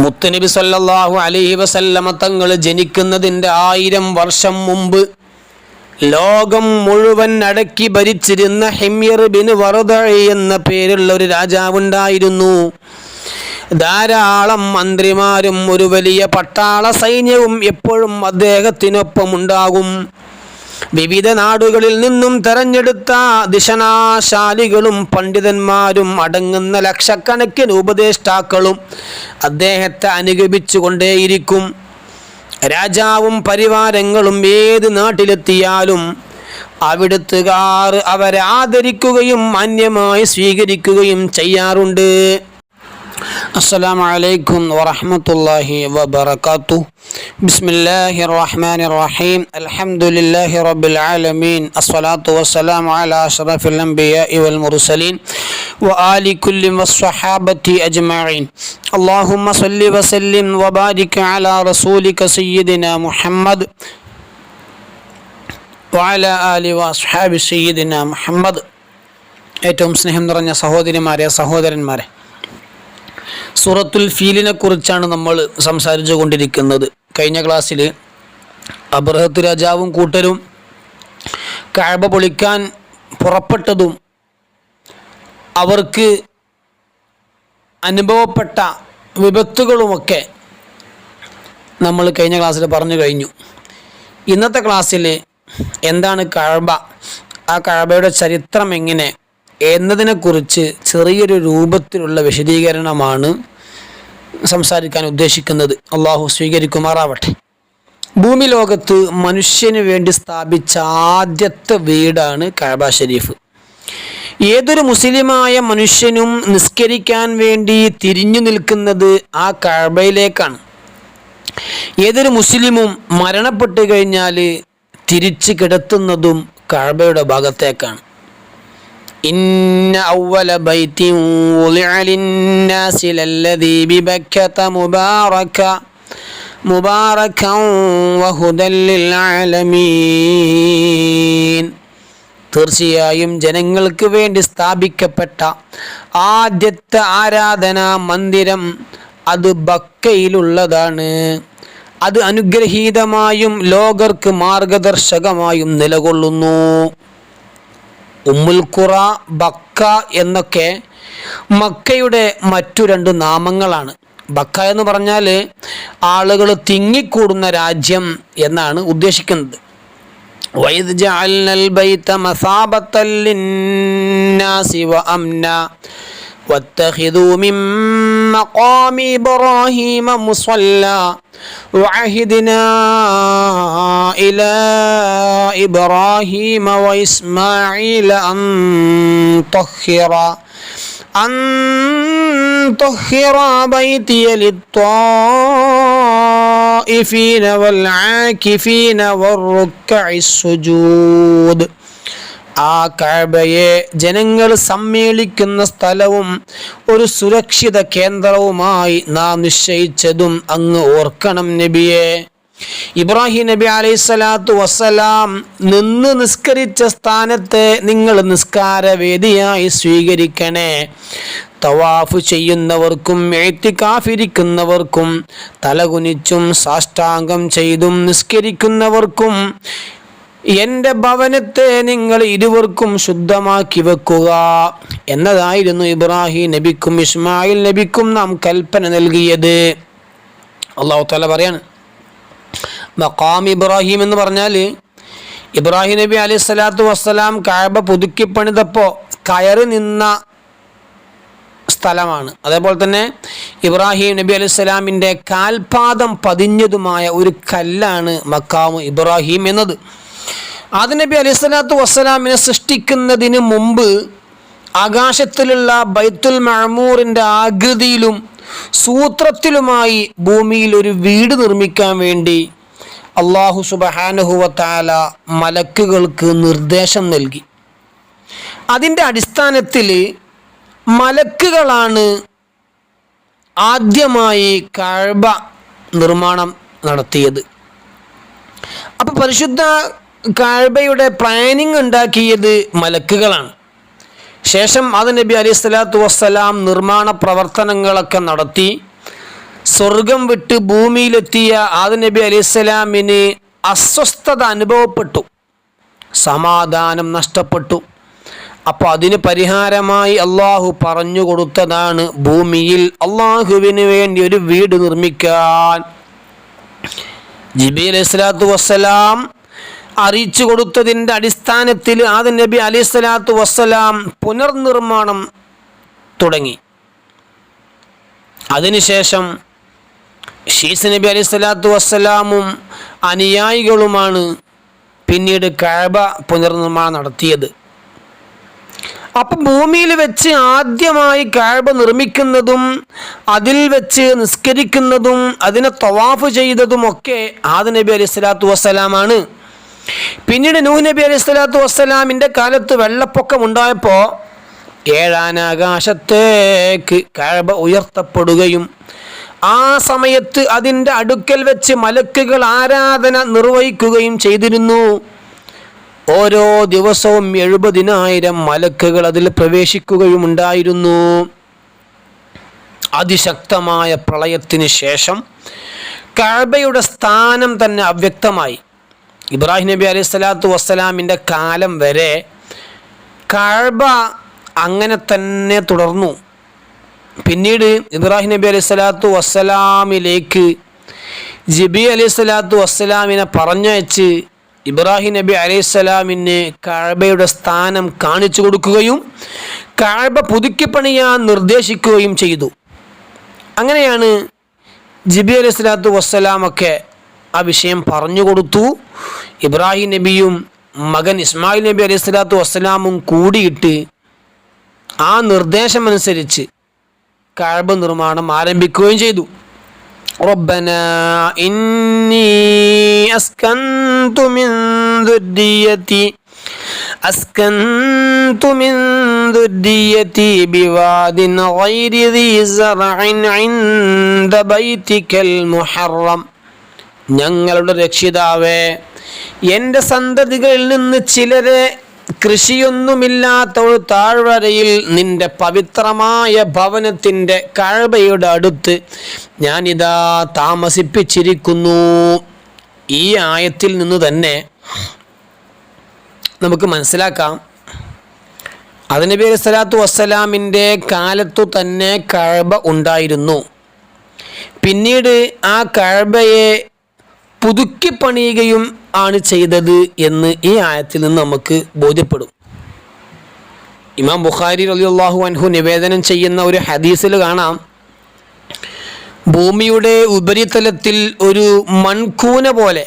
മുത്തുനബി സല്ലല്ലാഹു അലൈഹി വസല്ലമ തങ്ങൾ ജനിക്കുന്നതിൻ്റെ 1000 വർഷം മുമ്പ് ലോകം മുഴുവൻ അടക്കി ഭരിച്ചിരുന്ന ഹിമ്യർ ബിൻ വറദഅ എന്ന പേരുള്ള ഒരു രാജാവുണ്ടായിരുന്നു. ധാരാളം മന്ത്രിമാരും ഒരു വലിയ പട്ടാള സൈന്യവും എപ്പോഴും അദ്ദേഹത്തിനൊപ്പം ഉണ്ടാകും. വിവിധ നാടുകളിൽ നിന്നും തെരഞ്ഞെടുത്ത ദിശനാശാലികളും പണ്ഡിതന്മാരും അടങ്ങുന്ന ലക്ഷക്കണക്കിന് ഉപദേഷ്ടാക്കളും അദ്ദേഹത്തെ അനുഗമിച്ചു കൊണ്ടേയിരിക്കും. രാജാവും പരിവാരങ്ങളും ഏത് നാട്ടിലെത്തിയാലും അവിടുത്തുകാർ അവരെ ആദരിക്കുകയും മാന്യമായി സ്വീകരിക്കുകയും ചെയ്യാറുണ്ട്. السلام عليكم ورحمة الله وبركاته. بسم الله الرحمن الرحيم. الحمد لله رب العالمين. الصلاة والسلام على أشرف الأنبياء والمرسلين وآل كل والصحابة أجمعين. اللهم صل وسلم وبارك على رسولك سيدنا محمد وعلى آل وأصحاب سيدنا محمد. ഏറ്റവും സ്നേഹം നിറഞ്ഞ സഹോദരിമാരെ സഹോദരന്മാരെ, സൂറത്തുൽ ഫീലിനെ കുറിച്ചാണ് നമ്മൾ സംസാരിച്ചു കൊണ്ടിരിക്കുന്നത്. കഴിഞ്ഞ ക്ലാസ്സിൽ അബ്രഹത്ത് രാജാവും കൂട്ടരും കഅബ പൊളിക്കാൻ പുറപ്പെട്ടതും അവർക്ക് അനുഭവപ്പെട്ട വിപത്തുകളുമൊക്കെ നമ്മൾ കഴിഞ്ഞ ക്ലാസ്സിൽ പറഞ്ഞു കഴിഞ്ഞു. ഇന്നത്തെ ക്ലാസ്സിൽ എന്താണ് കഅബ, ആ കഅബയുടെ ചരിത്രം എങ്ങനെ എന്നതിനെക്കുറിച്ച് ചെറിയൊരു രൂപത്തിലുള്ള വിശദീകരണമാണ് സംസാരിക്കാൻ ഉദ്ദേശിക്കുന്നത്. അള്ളാഹു സ്വീകരിക്കുമാറാവട്ടെ. ഭൂമി ലോകത്ത് മനുഷ്യന് വേണ്ടി സ്ഥാപിച്ച ആദ്യത്തെ വീടാണ് കഅബ ഷരീഫ്. ഏതൊരു മുസ്ലിമായ മനുഷ്യനും നിസ്കരിക്കാൻ വേണ്ടി തിരിഞ്ഞു നിൽക്കുന്നത് ആ കഅബയിലേക്കാണ്. ഏതൊരു മുസ്ലിമും മരണപ്പെട്ടു കഴിഞ്ഞാൽ തിരിച്ചു കിടത്തുന്നതും കഅബയുടെ ഭാഗത്തേക്കാണ്. ഇന്ന അവ്വല ബൈത്തിൻ വുളിഅ ലിന്നാസി ലല്ലദീ ബിബക്കത മുബാറകൻ വഹുദൻ ലിൽ ആലമീൻ. തീർച്ചയായും ജനങ്ങൾക്ക് വേണ്ടി സ്ഥാപിക്കപ്പെട്ട ആദ്യത്തെ ആരാധനാ മന്ദിരം അത് ബക്കയിലുള്ളതാണ്. അത് അനുഗ്രഹീതമായും ലോകർക്ക് മാർഗദർശകമായും നിലകൊള്ളുന്നു. ഉമ്മുൽ ഖുറ, ബക്ക എന്നൊക്കെ മക്കയുടെ മറ്റു 2 നാമങ്ങളാണ്. ബക്ക എന്ന് പറഞ്ഞാൽ ആളുകൾ തിങ്ങിക്കൂടുന്ന രാജ്യം എന്നാണ് ഉദ്ദേശിക്കുന്നത്. വഇദ് ജഅൽനൽ ബൈത മസാബത്തൻ ലിന്നാസി വഅംന വത്തഖിദൂ മിൻ മഖാമി ഇബ്രാഹീമ മുസല്ലാ വഅഹിദ്നാ ഇലാ ഇബ്രാഹീമ വഇസ്മാഈല അൻ طهر بيتي للطائفين والعاكفين والركع السجود. ആ കഅബയെ ജനങ്ങൾ സമ്മേളിക്കുന്ന സ്ഥലവും ഒരു സുരക്ഷിത കേന്ദ്രവുമായി നാം നിശ്ചയിച്ചതും അങ്ങ് ഓർക്കണം നബിയെ. ഇബ്രാഹിം നബി അലൈഹിസ്സലാത്തു വസ്സലാം നിന്ന് നിസ്കരിച്ച സ്ഥാനത്തെ നിങ്ങൾ നിസ്കാരവേദിയായി സ്വീകരിക്കണേ. തവാഫ് ചെയ്യുന്നവർക്കും ഇഅ്തികാഫിരിക്കുന്നവർക്കും തലകുനിച്ചും സാഷ്ടാംഗം ചെയ്തും നിസ്കരിക്കുന്നവർക്കും എൻ്റെ ഭവനത്തെ നിങ്ങൾ ഇരുവർക്കും ശുദ്ധമാക്കി വെക്കുക എന്നതായിരുന്നു ഇബ്രാഹിം നബിക്കും ഇസ്മായിൽ നബിക്കും നാം കൽപ്പന നൽകിയത്. അല്ലാഹു തആല പറയാണ്, മഖാം ഇബ്രാഹിം എന്ന് പറഞ്ഞാൽ ഇബ്രാഹിം നബി അലൈഹിസ്സലാത്തു വസ്സലാം കഅബ പുതുക്കി പണിതപ്പോൾ കയറി നിന്ന സ്ഥലമാണ്. അതേപോലെ തന്നെ ഇബ്രാഹിം നബി അലൈഹിസ്സലാമിൻ്റെ കാൽപാദം പതിഞ്ഞതുമായ ഒരു കല്ലാണ് മഖാം ഇബ്രാഹിം എന്നത്. ആദം നബി അലൈഹിസ്സലാത്തു വസ്സലാമിനെ സൃഷ്ടിക്കുന്നതിന് മുമ്പ് ആകാശത്തിലുള്ള ബൈത്തുൽ മഅമൂറിൻ്റെ ആകൃതിയിലും സൂത്രത്തിലുമായി ഭൂമിയിൽ ഒരു വീട് നിർമ്മിക്കാൻ വേണ്ടി അല്ലാഹു സുബ്ഹാനഹു വ തആല മലക്കുകൾക്ക് നിർദ്ദേശം നൽകി. അതിൻ്റെ അടിസ്ഥാനത്തിൽ മലക്കുകളാണ് ആദ്യമായി കഅബ നിർമ്മാണം നടത്തിയത്. അപ്പോൾ പരിശുദ്ധ കഅബയുടെ പ്ലാനിങ് ഉണ്ടാക്കിയത് മലക്കുകളാണ്. ശേഷം ആദം നബി അലൈഹിസ്സലാത്തു വസ്സലാം നിർമ്മാണ പ്രവർത്തനങ്ങളൊക്കെ നടത്തി സ്വർഗം വിട്ട് ഭൂമിയിലെത്തിയ ആദം നബി അലൈഹിസ്സലാമിന് അസ്വസ്ഥത അനുഭവപ്പെട്ടു, സമാധാനം നഷ്ടപ്പെട്ടു. അപ്പോൾ അതിന് പരിഹാരമായി അള്ളാഹു പറഞ്ഞു കൊടുത്തതാണ് ഭൂമിയിൽ അള്ളാഹുവിന് വേണ്ടി ഒരു വീട് നിർമ്മിക്കാൻ. ജിബ്രീൽ അലൈഹിസ്സലാത്തു വസ്സലാം അറിയിച്ചു കൊടുത്തതിൻ്റെ അടിസ്ഥാനത്തിൽ ആദം നബി അലൈഹിസ്സലാത്തു വസ്സലാം പുനർനിർമ്മാണം തുടങ്ങി. അതിനുശേഷം ശീസ് നബി അലൈഹിസ്സലാത്തു വസ്സലാമും അനുയായികളുമാണ് പിന്നീട് കഅബ പുനർനിർമ്മാണം നടത്തിയത്. അപ്പം ഭൂമിയിൽ വെച്ച് ആദ്യമായി കഅബ നിർമ്മിക്കുന്നതും അതിൽ വെച്ച് നിസ്കരിക്കുന്നതും അതിനെ തവാഫ് ചെയ്തതുമൊക്കെ ആദം നബി അലൈഹിസ്സലാത്തു വസ്സലാമാണ്. പിന്നീട് നൂഹ് നബി അലൈഹിസ്സലാത്തു വസ്സലാമിൻ്റെ കാലത്ത് വെള്ളപ്പൊക്കം ഉണ്ടായപ്പോൾ 7 ആകാശത്തേക്ക് കഅബ ഉയർത്തപ്പെടുകയും ആ സമയത്ത് അതിൻ്റെ അടുക്കൽ വെച്ച് മലക്കുകൾ ആരാധന നിർവഹിക്കുകയും ചെയ്തിരുന്നു. ഓരോ ദിവസവും 70,000 മലക്കുകൾ അതിൽ പ്രവേശിക്കുകയുമുണ്ടായിരുന്നു. അതിശക്തമായ പ്രളയത്തിന് ശേഷം കഅബയുടെ സ്ഥാനം തന്നെ അവ്യക്തമായി. ഇബ്രാഹിം നബി അലൈഹിസ്സലാത്തു വസ്സലാമിൻ്റെ കാലം വരെ കഅബ അങ്ങനെ തന്നെ തുടർന്നു. പിന്നീട് ഇബ്രാഹിം നബി അലൈഹിസ്സലാത്തു വസ്സലാമിലേക്ക് ജിബ്രീൽ അലൈഹിസ്സലാത്തു വസ്സലാമിനെ പറഞ്ഞയച്ച് ഇബ്രാഹിം നബി അലൈഹിസ്സലാമിന് കഅബയുടെ സ്ഥാനം കാണിച്ചു കൊടുക്കുകയും കഅബ പുതുക്കി പണിയാൻ നിർദ്ദേശിക്കുകയും ചെയ്തു. അങ്ങനെയാണ് ജിബ്രീൽ അലൈഹിസ്സലാത്തു വസ്സലാമൊക്കെ ആ വിഷയം പറഞ്ഞു കൊടുത്തു. ഇബ്രാഹിം നബിയും മകൻ ഇസ്മായിൽ നബി അലൈഹിസ്സലാത്തു വസ്സലാമും കൂടിയിട്ട് ആ നിർദ്ദേശമനുസരിച്ച് കഅബ നിർമ്മാണം ആരംഭിക്കുകയും ചെയ്തു. ربنا إني أسكنت من ذريتي بواد غير ذي زرع عند بيتك المحرم. ഞങ്ങളുടെ രക്ഷിതാവേ, എൻ്റെ സന്തതികളിൽ നിന്ന് ചിലരെ കൃഷിയൊന്നുമില്ലാത്ത ഒരു താഴ്വരയിൽ നിന്റെ പവിത്രമായ ഭവനത്തിൻ്റെ കഅബയുടെ അടുത്ത് ഞാനിതാ താമസിപ്പിച്ചിരിക്കുന്നു. ഈ ആയത്തിൽ നിന്ന് തന്നെ നമുക്ക് മനസ്സിലാക്കാം, ആദം നബി അലൈഹിസ്സലാത്തു വസ്സലാമിൻ്റെ കാലത്തു തന്നെ കഅബ ഉണ്ടായിരുന്നു. പിന്നീട് ആ കഅബയെ പുതുക്കി പണിയുകയും ആണ് ചെയ്തത് എന്ന് ഈ ആയത്തിൽ നിന്ന് നമുക്ക് ബോധ്യപ്പെടും. ഇമാം ബുഖാരി റളിയല്ലാഹു അൻഹു നിവേദനം ചെയ്യുന്ന ഒരു ഹദീസിൽ കാണാം, ഭൂമിയുടെ ഉപരിതലത്തിൽ ഒരു മൺകൂന പോലെ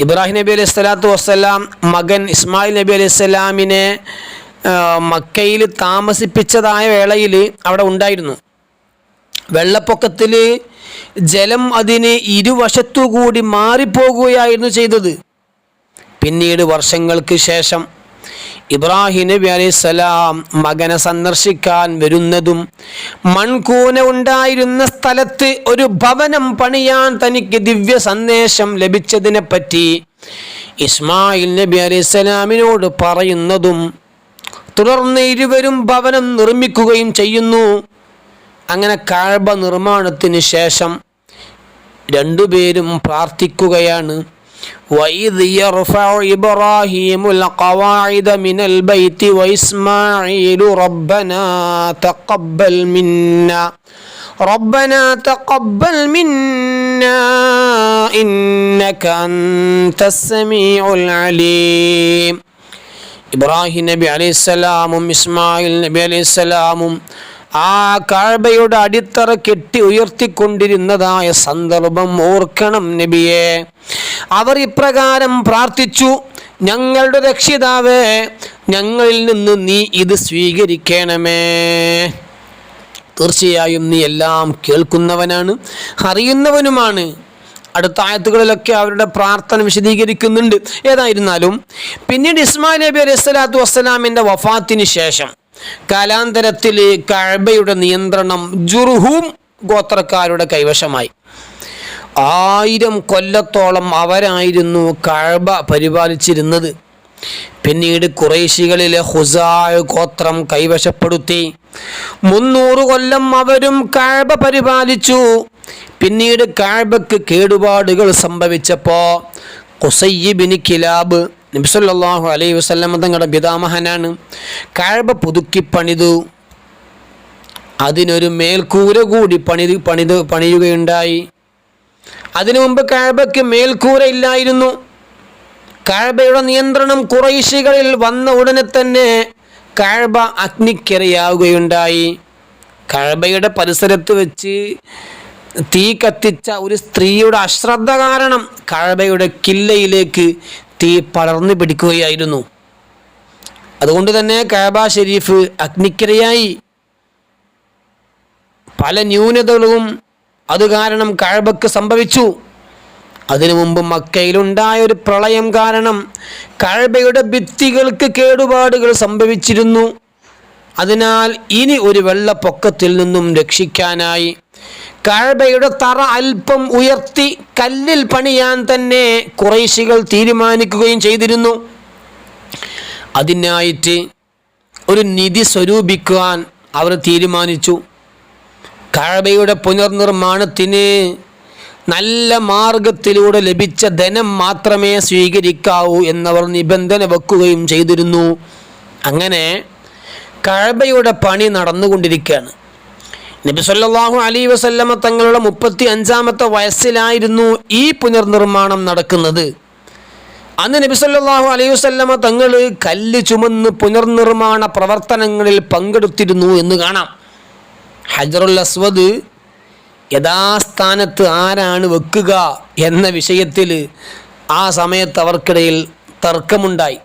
ഇബ്രാഹിം നബി അലൈഹിസ്സലാത്തു വസ്സലാം മകൻ ഇസ്മായിൽ നബി അലൈഹിസ്സലാമിനെ മക്കയിൽ താമസിപ്പിച്ചതായ വേളയിൽ അവിടെ ഉണ്ടായിരുന്നു. വെള്ളപ്പൊക്കത്തിൽ ജലം അതിന് ഇരുവശത്തുകൂടി മാറിപ്പോകുകയായിരുന്നു ചെയ്തത്. പിന്നീട് വർഷങ്ങൾക്ക് ശേഷം ഇബ്രാഹിം നബി അലൈഹിസ്സലാം മകനെ സന്ദർശിക്കാൻ വരുന്നതും മൺകൂന ഉണ്ടായിരുന്ന സ്ഥലത്ത് ഒരു ഭവനം പണിയാൻ തനിക്ക് ദിവ്യ സന്ദേശം ലഭിച്ചതിനെ പറ്റി ഇസ്മായിൽ നബി അലൈഹിസ്സലാമിനോട് പറയുന്നതും തുടർന്ന് ഇരുവരും ഭവനം നിർമ്മിക്കുകയും ചെയ്യുന്നു. അങ്ങനെ കഅബ നിർമ്മാണത്തിന് ശേഷം രണ്ടുപേരും പ്രാർത്ഥിക്കുകയാണ്, وَإِذْ يَرْفَعُ إِبْرَاهِيمُ الْقَوَاعِدَ مِنَ الْبَيْتِ وَإِسْمَاعِيلُ رَبَّنَا تَقَبَّلْ مِنَّا إِنَّكَ أَنْتَ السَّمِيعُ الْعَلِيمُ. ഇബ്രാഹിം നബി അലൈഹിസ്സലാമും ഇസ്മായിൽ നബി അലൈഹിസ്സലാമും ആ കഅബയുടെ അടിത്തറ കെട്ടി ഉയർത്തിക്കൊണ്ടിരുന്നതായ സന്ദർഭം ഓർക്കണം നബിയെ. അവർ ഇപ്രകാരം പ്രാർത്ഥിച്ചു, ഞങ്ങളുടെ രക്ഷിതാവേ, ഞങ്ങളിൽ നിന്ന് നീ ഇത് സ്വീകരിക്കണമേ. തീർച്ചയായും നീ എല്ലാം കേൾക്കുന്നവനാണ്, അറിയുന്നവനുമാണ്. അടുത്ത ആയത്തുകളിലൊക്കെ അവരുടെ പ്രാർത്ഥന വിശദീകരിക്കുന്നുണ്ട്. ഏതായിരുന്നാലും പിന്നീട് ഇസ്മായിൽ നബി അലൈഹിസ്സലാത്തു വസ്സലാമിൻ്റെ വഫാത്തിന് ശേഷം കാലാന്തരത്തിൽ കഅബയുടെ നിയന്ത്രണം ജുർഹൂം ഗോത്രക്കാരുടെ കൈവശമായി. 1000 കൊല്ലത്തോളം അവരായിരുന്നു കഅബ പരിപാലിച്ചിരുന്നത്. പിന്നീട് ഖുറൈശികളിലെ ഖുസാഅ ഗോത്രം കൈവശപ്പെടുത്തി. 300 കൊല്ലം അവരും കഅബ പരിപാലിച്ചു. പിന്നീട് കഅബക്ക് കേടുപാടുകൾ സംഭവിച്ചപ്പോൾ ഖുസയ്യ് ബിൻ കിലാബ്, നബി സല്ലല്ലാഹു അലൈഹി വസല്ലം തങ്ങളുടെ പിതാമഹനാണ്, കഅബ പുതുക്കി പണിതു. അതിനൊരു മേൽക്കൂര കൂടി പണിയുകയുണ്ടായി. അതിനു മുമ്പ് കഅബയ്ക്ക് മേൽക്കൂര ഇല്ലായിരുന്നു. കഅബയുടെ നിയന്ത്രണം ഖുറൈശികളിൽ വന്ന ഉടനെ തന്നെ കഅബ അഗ്നിക്കിരയാവുകയുണ്ടായി. കഅബയുടെ പരിസരത്ത് വെച്ച് തീ കത്തിച്ച ഒരു സ്ത്രീയുടെ അശ്രദ്ധ കാരണം കഅബയുടെ കില്ലയിലേക്ക് തീ പടർന്നു പിടിക്കുകയായിരുന്നു. അതുകൊണ്ട് തന്നെ കഅബ ഷരീഫ് അഗ്നിക്കിരയായി. പല ന്യൂനതകളും അത് കാരണം കഅബക്ക് സംഭവിച്ചു. അതിനു മുമ്പ് മക്കയിലുണ്ടായ ഒരു പ്രളയം കാരണം കഅബയുടെ ഭിത്തികൾക്ക് കേടുപാടുകൾ സംഭവിച്ചിരുന്നു. അതിനാൽ ഇനി ഒരു വെള്ളപ്പൊക്കത്തിൽ നിന്നും രക്ഷിക്കാനായി കഅബയുടെ തറ അല്പം ഉയർത്തി കല്ലിൽ പണിയാൻ തന്നെ ഖുറൈശികൾ തീരുമാനിക്കുകയും ചെയ്തിരുന്നു. അതിനായിട്ട് ഒരു നിധി സ്വരൂപിക്കുവാൻ അവർ തീരുമാനിച്ചു. കഅബയുടെ പുനർനിർമ്മാണത്തിന് നല്ല മാർഗത്തിലൂടെ ലഭിച്ച ധനം മാത്രമേ സ്വീകരിക്കാവൂ എന്നവർ നിബന്ധന വെക്കുകയും ചെയ്തിരുന്നു. അങ്ങനെ കഅബയുടെ പണി നടന്നുകൊണ്ടിരിക്കുകയാണ്. നബി സല്ലല്ലാഹു അലൈഹി വസല്ലമ തങ്ങളുടെ 35-ാമത്തെ വയസ്സിലായിരുന്നു ഈ പുനർനിർമ്മാണം നടക്കുന്നത്. അന്ന് നബി സല്ലല്ലാഹു അലൈഹി വസല്ലമ തങ്ങൾ കല്ല് ചുമന്ന് പുനർനിർമ്മാണ പ്രവർത്തനങ്ങളിൽ പങ്കെടുത്തിരുന്നു എന്ന് കാണാം. ഹജറുൽ അസ്വദ് യഥാസ്ഥാനത്ത് ആരാണ് വെക്കുക എന്ന വിഷയത്തിൽ ആ സമയത്ത് അവർക്കിടയിൽ തർക്കമുണ്ടായി.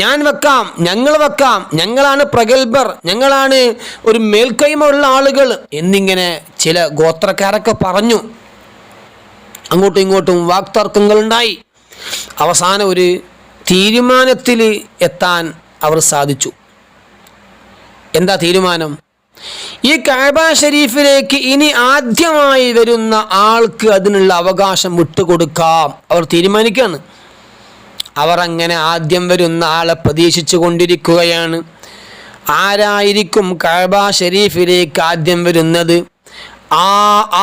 ഞാൻ വെക്കാം, ഞങ്ങൾ വെക്കാം, ഞങ്ങളാണ് പ്രഗത്ഭർ, ഞങ്ങളാണ് ഒരു മേൽക്കൈമ ഉള്ള ആളുകൾ എന്നിങ്ങനെ ചില ഗോത്രക്കാരൊക്കെ പറഞ്ഞു. അങ്ങോട്ടും ഇങ്ങോട്ടും വാക്തർക്കങ്ങളുണ്ടായി. അവസാനം ഒരു തീരുമാനത്തിൽ എത്താൻ അവർ സാധിച്ചു. എന്താ തീരുമാനം? ഈ കഅബ ഷരീഫിലേക്ക് ഇനി ആദ്യമായി വരുന്ന ആൾക്ക് അതിനുള്ള അവകാശം വിട്ടുകൊടുക്കാം അവർ തീരുമാനിക്കുകയാണ്. അവർ അങ്ങനെ ആദ്യം വരുന്ന ആളെ പ്രതീക്ഷിച്ചു കൊണ്ടിരിക്കുകയാണ്. ആരായിരിക്കും കഅബ ഷരീഫിലേക്ക് ആദ്യം വരുന്നത്?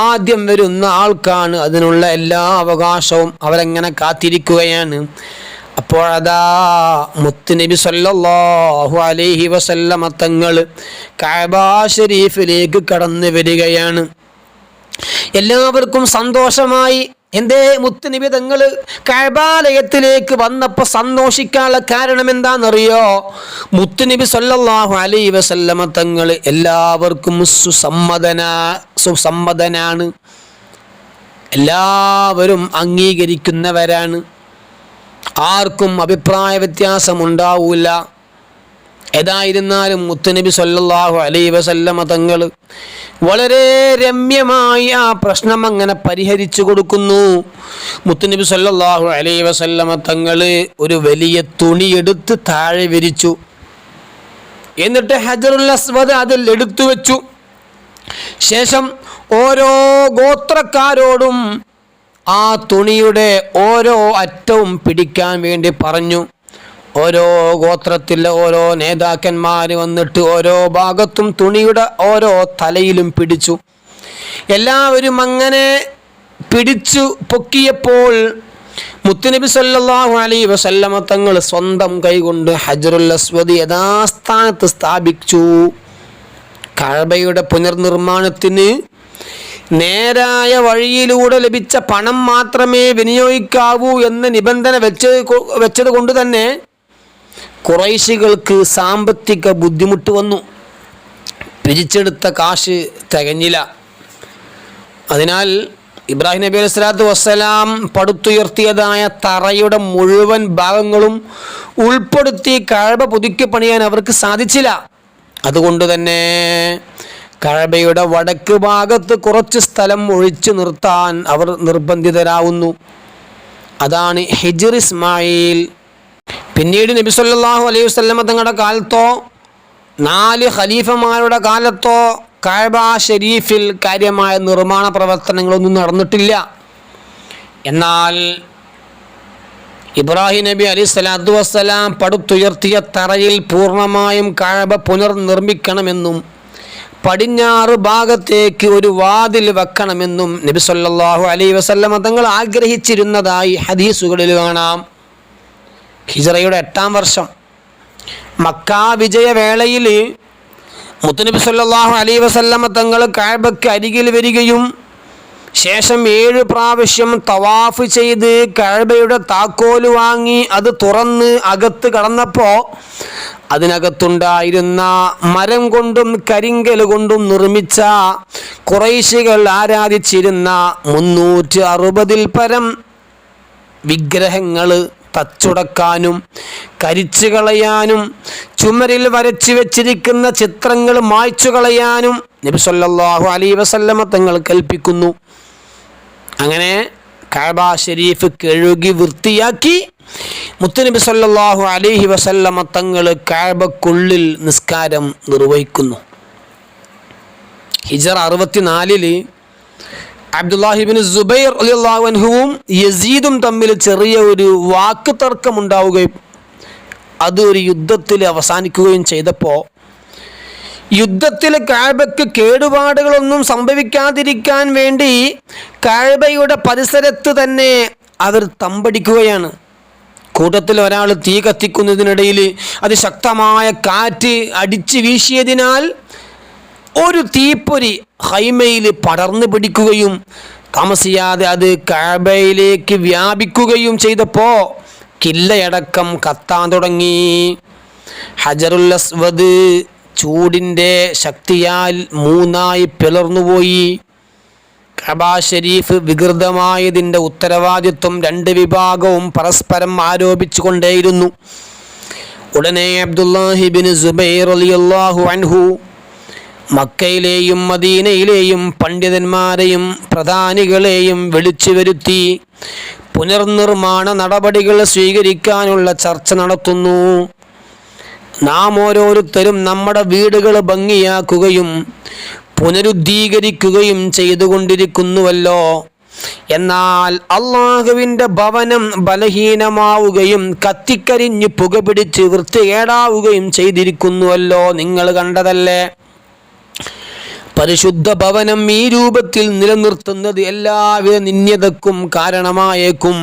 ആദ്യം വരുന്ന ആൾക്കാണ് അതിനുള്ള എല്ലാ അവകാശവും. അവരെങ്ങനെ കാത്തിരിക്കുകയാണ്. അപ്പോഴതാ മുത്തുനബി സല്ലല്ലാഹു അലൈഹി വസല്ലമ തങ്ങൾ കഅബ ഷരീഫിലേക്ക് കടന്നു വരികയാണ്. എല്ലാവർക്കും സന്തോഷമായി. എന്തേ മുത്തുനബി തങ്ങൾ കഅബാലയത്തിലേക്ക് വന്നപ്പോൾ സന്തോഷിക്കാനുള്ള കാരണം എന്താണെന്നറിയോ? മുത്തുനബി സല്ലല്ലാഹു അലൈഹി വസല്ലമ തങ്ങൾ എല്ലാവർക്കും സുസമ്മതനാണ്. എല്ലാവരും അംഗീകരിക്കുന്നവരാണ്. ആർക്കും അഭിപ്രായ വ്യത്യാസം ഉണ്ടാവില്ല. ഏതായിരുന്നാലും മുത്തുനബി സല്ലല്ലാഹു അലൈഹി വസല്ലമ തങ്ങൾ വളരെ രമ്യമായി ആ പ്രശ്നം അങ്ങനെ പരിഹരിച്ചു കൊടുക്കുന്നു. മുത്തുനബി സല്ലല്ലാഹു അലൈഹി വസല്ലമ തങ്ങൾ ഒരു വലിയ തുണിയെടുത്ത് താഴെ വിരിച്ചു. എന്നിട്ട് ഹജറുൽ അസ്വദ് അതിൽ എടുത്തു വെച്ചു. ശേഷം ഓരോ ഗോത്രക്കാരോടും ആ തുണിയുടെ ഓരോ അറ്റവും പിടിക്കാൻ വേണ്ടി പറഞ്ഞു. ഓരോ ഗോത്രത്തിലെ ഓരോ നേതാക്കന്മാർ വന്നിട്ട് ഓരോ ഭാഗത്തും തുണിയുടെ ഓരോ തലയിലും പിടിച്ചു. എല്ലാവരും അങ്ങനെ പിടിച്ചു പൊക്കിയപ്പോൾ മുത്തുനബി സല്ലല്ലാഹു അലൈഹി വസല്ലമ തങ്ങൾ സ്വന്തം കൈകൊണ്ട് ഹജറുൽ അസ്വദ് യഥാസ്ഥാനത്ത് സ്ഥാപിച്ചു. കഅബയുടെ പുനർനിർമ്മാണത്തിന് നേരായ വഴിയിലൂടെ ലഭിച്ച പണം മാത്രമേ വിനിയോഗിക്കാവൂ എന്ന നിബന്ധന വെച്ചത് കൊണ്ട് തന്നെ ഖുറൈശികൾക്ക് സാമ്പത്തിക ബുദ്ധിമുട്ട് വന്നു. പിരിച്ചെടുത്ത കാശ് തികഞ്ഞില്ല. അതിനാൽ ഇബ്രാഹിം നബി അലൈഹി സ്വലാത്തു വസ്സലാം പടുത്തുയർത്തിയതായ തറയുടെ മുഴുവൻ ഭാഗങ്ങളും ഉൾപ്പെടുത്തി കഅബ പുതുക്കി പണിയാൻ അവർക്ക് സാധിച്ചില്ല. അതുകൊണ്ട് തന്നെ കഅബയുടെ വടക്ക് ഭാഗത്ത് കുറച്ച് സ്ഥലം ഒഴിച്ചു നിർത്താൻ അവർ നിർബന്ധിതരാവുന്നു. അതാണ് ഹിജ്ർ ഇസ്മായിൽ. പിന്നീട് നബി സല്ലല്ലാഹു അലൈഹി വസല്ലമ തങ്ങളുടെ കാലത്തോ 4 ഖലീഫമാരുടെ കാലത്തോ കഅബ ഷരീഫിൽ കാര്യമായ നിർമ്മാണ പ്രവർത്തനങ്ങളൊന്നും നടന്നിട്ടില്ല. എന്നാൽ ഇബ്രാഹിം നബി അലൈഹി സ്വലാത്തു വസ്സലാം പടുത്തുയർത്തിയ തറയിൽ പൂർണ്ണമായും കഅബ പുനർനിർമ്മിക്കണമെന്നും പടിഞ്ഞാറ് ഭാഗത്തേക്ക് ഒരു വാതിൽ വെക്കണമെന്നും നബി സല്ലല്ലാഹു അലൈഹി വസല്ലമ തങ്ങൾ ആഗ്രഹിച്ചിരുന്നതായി ഹദീസുകളിൽ കാണാം. ഹിജ്റയുടെ 8-ാം വർഷം മക്ക വിജയവേളയിൽ മുത്തുനബി സല്ലല്ലാഹു അലൈഹി വസല്ലമ തങ്ങൾ കഅബയ്ക്ക് അരികിൽ വരികയും ശേഷം 7 പ്രാവശ്യം തവാഫ് ചെയ്ത് കഅബയുടെ താക്കോല് വാങ്ങി അത് തുറന്ന് അകത്ത് കടന്നപ്പോൾ അതിനകത്തുണ്ടായിരുന്ന മരം കൊണ്ടും കരിങ്കൽ കൊണ്ടും നിർമ്മിച്ച ഖുറൈശികൾ ആരാധിച്ചിരുന്ന 360-ൽ പരം വിഗ്രഹങ്ങൾ തച്ചുടക്കാനും കരിച്ചു കളയാനും ചുമരിൽ വരച്ചു വെച്ചിരിക്കുന്ന ചിത്രങ്ങൾ മായ്ച്ചു കളയാനും നബി സല്ലല്ലാഹു അലൈഹി വസല്ലമ തങ്ങൾ കൽപ്പിക്കുന്നു. അങ്ങനെ കഅബ ഷരീഫ് കഴുകി വൃത്തിയാക്കി മുത്തുനബി സല്ലല്ലാഹു അലൈഹി വസല്ലമ തങ്ങൾ കഅബക്കുള്ളിൽ നിസ്കാരം നിർവഹിക്കുന്നു. ഹിജ്റ 64-ൽ അബ്ദുല്ലാഹിബ്നു സുബൈർ റളിയല്ലാഹു അൻഹുവും യസീദും തമ്മിൽ ചെറിയ ഒരു വാക്ക് തർക്കമുണ്ടാവുകയും അത് ഒരു യുദ്ധത്തിൽ അവസാനിക്കുകയും ചെയ്തപ്പോൾ യുദ്ധത്തിൽ കഅബയ്ക്ക് കേടുപാടുകളൊന്നും സംഭവിക്കാതിരിക്കാൻ വേണ്ടി കഅബയുടെ പരിസരത്ത് തന്നെ അവർ തമ്പടിക്കുകയാണ്. കൂട്ടത്തിൽ ഒരാൾ തീ കത്തിക്കുന്നതിനിടയിൽ അതിശക്തമായ കാറ്റ് അടിച്ചു വീശിയതിനാൽ ഒരു തീപ്പൊരി ഹൈമയിൽ പടർന്നു പിടിക്കുകയും താമസിയാതെ അത് കഅബയിലേക്ക് വ്യാപിക്കുകയും ചെയ്തപ്പോൾ കില്ലയടക്കം കത്താൻ തുടങ്ങി. ഹജറുൽ അസ്വദ് ചൂടിൻ്റെ ശക്തിയാൽ 3ആയി പിളർന്നുപോയി. കഅബ ഷരീഫ് വികൃതമായതിൻ്റെ ഉത്തരവാദിത്വം 2 വിഭാഗവും പരസ്പരം ആരോപിച്ചു കൊണ്ടേയിരുന്നു. ഉടനെ അബ്ദുല്ലാഹിബ്നു സുബൈർ റളിയല്ലാഹു അൻഹു മക്കയിലെയും മദീനയിലെയും പണ്ഡിതന്മാരെയും പ്രധാനികളെയും വിളിച്ചു വരുത്തി പുനർനിർമ്മാണ നടപടികൾ സ്വീകരിക്കാനുള്ള ചർച്ച നടത്തുന്നു. നാം ഓരോരുത്തരും നമ്മുടെ വീടുകൾ ഭംഗിയാക്കുകയും പുനരുദ്ധീകരിക്കുകയും ചെയ്തുകൊണ്ടിരിക്കുന്നുവല്ലോ. എന്നാൽ അള്ളാഹുവിൻ്റെ ഭവനം ബലഹീനമാവുകയും കത്തിക്കരിഞ്ഞ് പുകപിടിച്ച് വൃത്തികേടാവുകയും ചെയ്തിരിക്കുന്നുവല്ലോ. നിങ്ങൾ കണ്ടതല്ലേ? പരിശുദ്ധ ഭവനം ഈ രൂപത്തിൽ നിലനിർത്തുന്നത് എല്ലാവിധ നിന്ദ്യതക്കും കാരണമായേക്കും.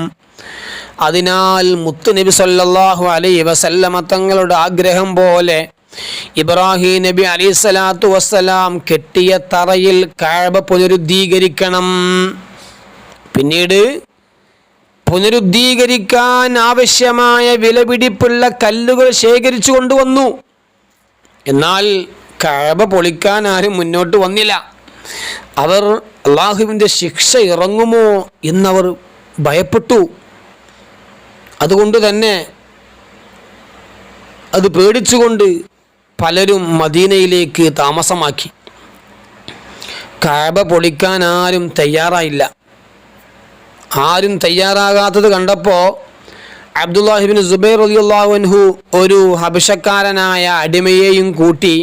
അതിനാൽ മുത്തുനബി സല്ലല്ലാഹു അലൈഹി വസല്ലമ തങ്ങളുടെ ആഗ്രഹം പോലെ ഇബ്രാഹിം നബി അലൈഹി സ്വലാത്തു വസ്സലാം കെട്ടിയ തറയിൽ കഅബ പുനരുദ്ധീകരിക്കണം. പിന്നീട് പുനരുദ്ധീകരിക്കാൻ ആവശ്യമായ വിലപിടിപ്പുള്ള കല്ലുകൾ ശേഖരിച്ചു കൊണ്ടുവന്നു. എന്നാൽ കഅബ പൊളിക്കാൻ ആരും മുന്നോട്ട് വന്നില്ല. അവർ അള്ളാഹുവിൻ്റെ ശിക്ഷ ഇറങ്ങുമോ എന്നവർ ഭയപ്പെട്ടു. അതുകൊണ്ട് തന്നെ അത് പേടിച്ചുകൊണ്ട് പലരും മദീനയിലേക്ക് താമസമാക്കി. കഅബ പൊളിക്കാൻ ആരും തയ്യാറായില്ല. ആരും തയ്യാറാകാത്തത് കണ്ടപ്പോൾ അബ്ദുല്ലാഹിബ്നു സുബൈർ റളിയല്ലാഹു അൻഹു ഒരു ഹബശക്കാരനായ അടിമയെയും കൂട്ടി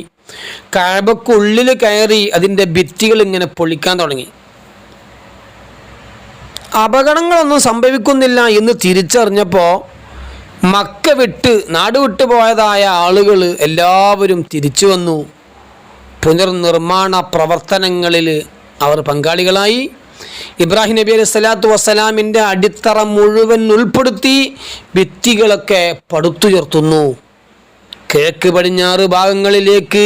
കഅബക്കുള്ളിൽ കയറി അതിൻ്റെ ഭിത്തികൾ ഇങ്ങനെ പൊളിക്കാൻ തുടങ്ങി. അപകടങ്ങളൊന്നും സംഭവിക്കുന്നില്ല എന്ന് തിരിച്ചറിഞ്ഞപ്പോൾ മക്ക വിട്ട് നാട് വിട്ടു പോയതായ ആളുകൾ എല്ലാവരും തിരിച്ചു വന്നു. പുനർനിർമ്മാണ പ്രവർത്തനങ്ങളിൽ അവർ പങ്കാളികളായി. ഇബ്രാഹിം നബി അലൈഹി സ്വലാത്തു വസ്സലാമിൻ്റെ അടിത്തറ മുഴുവൻ ഉൾപ്പെടുത്തി ഭിത്തികളൊക്കെ പടുത്തുയർത്തുന്നു. കിഴക്ക് പടിഞ്ഞാറ് ഭാഗങ്ങളിലേക്ക്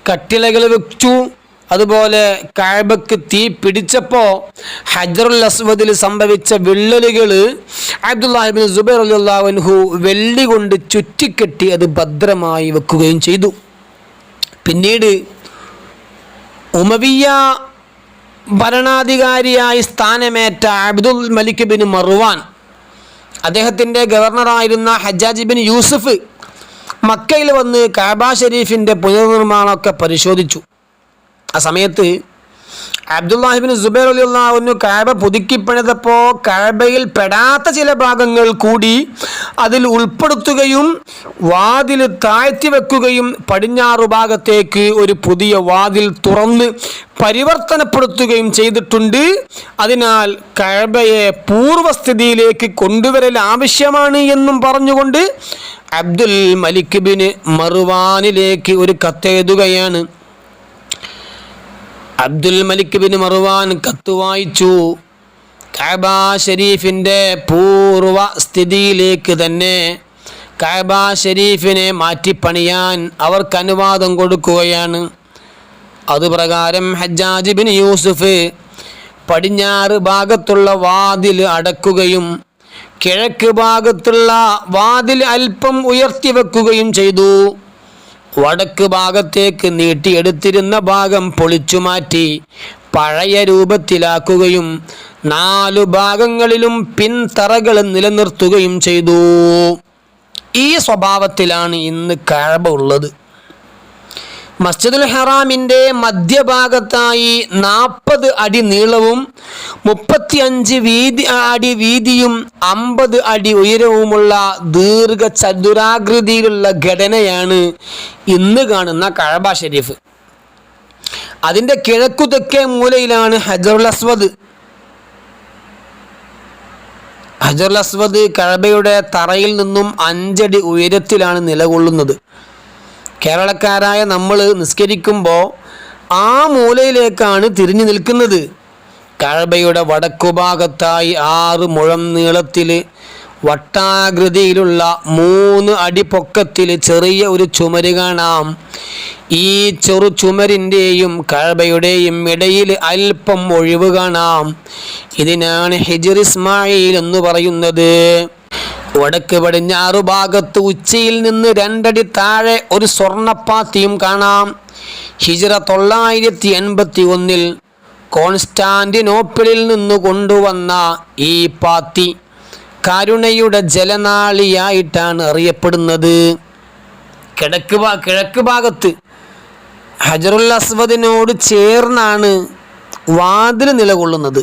കട്ടിളകൾ വെച്ചു. അതുപോലെ കഅബക്ക് തീ പിടിച്ചപ്പോൾ ഹജറുൽ അസ്വദിൽ സംഭവിച്ച വിള്ളലുകൾ അബ്ദുല്ലാഹിബ്നു സുബൈർ റളിയല്ലാഹു അൻഹു വെള്ളി കൊണ്ട് ചുറ്റിക്കെട്ടി അത് ഭദ്രമായി വെക്കുകയും ചെയ്തു. പിന്നീട് ഉമവിയ്യ ഭരണാധികാരിയായി സ്ഥാനമേറ്റ അബ്ദുൽ മലിക് ബിൻ മർവാൻ, അദ്ദേഹത്തിൻ്റെ ഗവർണറായിരുന്ന ഹജ്ജാജ് ബിൻ യൂസുഫ് മക്കയിൽ വന്ന് കഅബ ഷരീഫിൻ്റെ പുനർനിർമ്മാണമൊക്കെ പരിശോധിച്ചു. ആ സമയത്ത് അബ്ദുല്ലാഹിബ്നു സുബൈർ റളിയല്ലാഹു അൻഹു കഅബ പുതുക്കിപ്പണിതപ്പോൾ കഅബയിൽ പെടാത്ത ചില ഭാഗങ്ങൾ കൂടി അതിൽ ഉൾപ്പെടുത്തുകയും വാതിൽ താഴ്ത്തി വെക്കുകയും പടിഞ്ഞാറു ഭാഗത്തേക്ക് ഒരു പുതിയ വാതിൽ തുറന്ന് പരിവർത്തനപ്പെടുത്തുകയും ചെയ്തിട്ടുണ്ട്. അതിനാൽ കഅബയെ പൂർവ്വസ്ഥിതിയിലേക്ക് കൊണ്ടുവരൽ ആവശ്യമാണ് എന്നും പറഞ്ഞുകൊണ്ട് അബ്ദുൽ മലിക് ബിൻ മർവാനിലേക്ക് ഒരു കത്തെഴുതുകയാണ്. അബ്ദുൽ മലിക് ബിൻ മർവാൻ കത്ത് വായിച്ചു. കഅബ ഷരീഫിൻ്റെ പൂർവ്വ സ്ഥിതിയിലേക്ക് തന്നെ കഅബ ഷരീഫിനെ മാറ്റിപ്പണിയാൻ അവർക്ക് അനുവാദം കൊടുക്കുകയാണ്. അതുപ്രകാരം ഹജ്ജാജ് ബിൻ യൂസുഫ് പടിഞ്ഞാറ് ഭാഗത്തുള്ള വാതിൽ അടക്കുകയും കിഴക്ക് ഭാഗത്തുള്ള വാതിൽ അല്പം ഉയർത്തി വെക്കുകയും ചെയ്തു. വടക്ക് ഭാഗത്തേക്ക് നീട്ടിയെടുത്തിരുന്ന ഭാഗം പൊളിച്ചു മാറ്റി പഴയ രൂപത്തിലാക്കുകയും 4 ഭാഗങ്ങളിലും പിൻതറകൾ നിലനിർത്തുകയും ചെയ്തു. ഈ സ്വഭാവത്തിലാണ് ഇന്ന് കഅബ ഉള്ളത്. മസ്ജിദുൽ ഹറാമിൻ്റെ മധ്യഭാഗത്തായി 40 അടി നീളവും 35 അടി വീതിയും 50 അടി ഉയരവുമുള്ള ദീർഘചതുരാകൃതിയിലുള്ള ഘടനയാണ് ഇന്ന് കാണുന്ന കഅബ ഷരീഫ്. അതിൻ്റെ കിഴക്കു തെക്കേ മൂലയിലാണ് ഹജറുൽ അസ്വദ്. ഹജറുൽ അസ്വദ് കഅബയുടെ തറയിൽ നിന്നും 5 അടി ഉയരത്തിലാണ് നിലകൊള്ളുന്നത്. കേരളക്കാരായ നമ്മൾ നിസ്കരിക്കുമ്പോൾ ആ മൂലയിലേക്കാണ് തിരിഞ്ഞു നിൽക്കുന്നത്. കഅബയുടെ വടക്കുഭാഗത്തായി 6 മുഴം നീളത്തിൽ വട്ടാകൃതിയിലുള്ള 3 അടി പൊക്കത്തിൽ ചെറിയ ഒരു ചുമര് കാണാം. ഈ ചെറു ചുമരിൻ്റെയും കഅബയുടെയും ഇടയിൽ അല്പം ഒഴിവ് കാണാം. ഇതിനാണ് ഹിജ്ർ ഇസ്മായിൽ എന്ന് പറയുന്നത്. വടക്ക് പടിഞ്ഞാറു ഭാഗത്ത് ഉച്ചയിൽ നിന്ന് 2 അടി താഴെ ഒരു സ്വർണ്ണപ്പാത്തിയും കാണാം. ഹിജ്റ 981 കോൺസ്റ്റാന്റിനോപ്പിളിൽ നിന്ന് കൊണ്ടുവന്ന ഈ പാത്തി കരുണയുടെ ജലനാളിയായിട്ടാണ് അറിയപ്പെടുന്നത്. കിഴക്ക് ഭാഗത്ത് ഹജറുൽ അസ്വദിനോട് ചേർന്നാണ് വാതിൽ നിലകൊള്ളുന്നത്.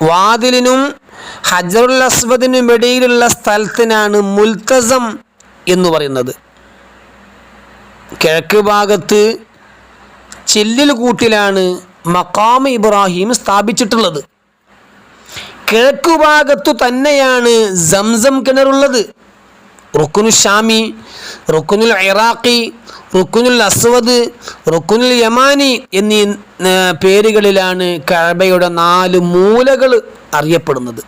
വാതിലിനും ഹജറുൽ അസ്വദിനും ഇടയിലുള്ള സ്ഥലത്തിനാണ് മുൽത്തസം എന്ന് പറയുന്നത്. കിഴക്ക് ഭാഗത്ത് ചില്ലിൽ കൂട്ടിലാണ് മഖാം ഇബ്രാഹിം സ്ഥാപിച്ചിട്ടുള്ളത്. കിഴക്കു ഭാഗത്തു തന്നെയാണ് സംസം കിണറുള്ളത്. റുക്കുനുൽ ഷാമി, റുക്കുനുൽ ഇറാഖി, റുക്കുനുൽ അസ്വദ്, റുക്കുനുൽ യമാനി എന്നീ പേരുകളിലാണ് കഅബയുടെ 4 മൂലകൾ അറിയപ്പെടുന്നത്.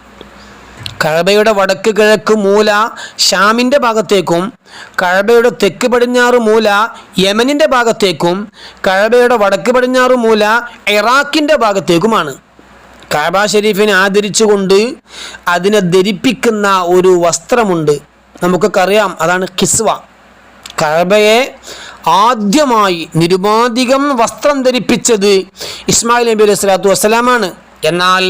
കഅബയുടെ വടക്ക് കിഴക്ക് മൂല ഷാമിൻ്റെ ഭാഗത്തേക്കും, കഅബയുടെ തെക്ക് പടിഞ്ഞാറ് മൂല യമനിൻ്റെ ഭാഗത്തേക്കും, കഅബയുടെ വടക്ക് പടിഞ്ഞാറ് മൂല ഇറാഖിൻ്റെ ഭാഗത്തേക്കുമാണ്. കഅബ ഷരീഫിനെ ആദരിച്ചുകൊണ്ട് അതിനെ ധരിപ്പിക്കുന്ന ഒരു വസ്ത്രമുണ്ട്, നമുക്കൊക്കെ അറിയാം, അതാണ് കിസ്വ. കഅബയെ ആദ്യമായി നിരുപാധികം വസ്ത്രം ധരിപ്പിച്ചത് ഇസ്മായിൽ നബി അലൈഹി സ്വലാത്തു വസ്സലാമാണ്. എന്നാൽ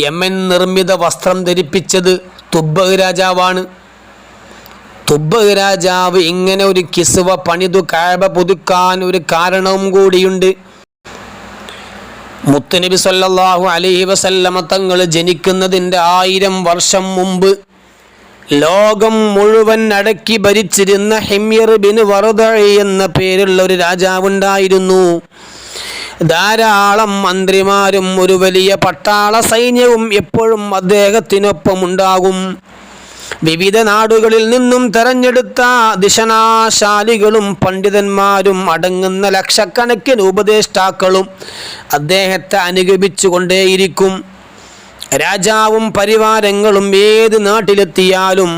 യമൻ നിർമ്മിത വസ്ത്രം ധരിപ്പിച്ചത് തുബ്ബഅ് രാജാവാണ്. തുബ്ബഅ് രാജാവ് ഇങ്ങനെ ഒരു കിസ്വ പണിതു കഅബ പുതുക്കാൻ ഒരു കാരണവും കൂടിയുണ്ട്. മുത്തുനബി സല്ലല്ലാഹു അലൈഹി വസല്ലമ തങ്ങൾ ജനിക്കുന്നതിൻ്റെ 1000 വർഷം മുമ്പ് ലോകം മുഴുവൻ അടക്കി ഭരിച്ചിരുന്ന ഹിമ്യർ ബിൻ വറുദഇ എന്ന പേരുള്ള ഒരു രാജാവുണ്ടായിരുന്നു. ധാരാളം മന്ത്രിമാരും ഒരു വലിയ പട്ടാള സൈന്യവും എപ്പോഴും അദ്ദേഹത്തിനൊപ്പം ഉണ്ടാകും. വിവിധ നാടുകളിൽ നിന്നും തെരഞ്ഞെടുത്ത ദിശനാശാലികളും പണ്ഡിതന്മാരും അടങ്ങുന്ന ലക്ഷക്കണക്കിന് ഉപദേഷ്ടാക്കളും അദ്ദേഹത്തെ അനുഗമിച്ചു കൊണ്ടേയിരിക്കും. രാജാവും പരിവാരങ്ങളും ഏത് നാട്ടിലെത്തിയാലും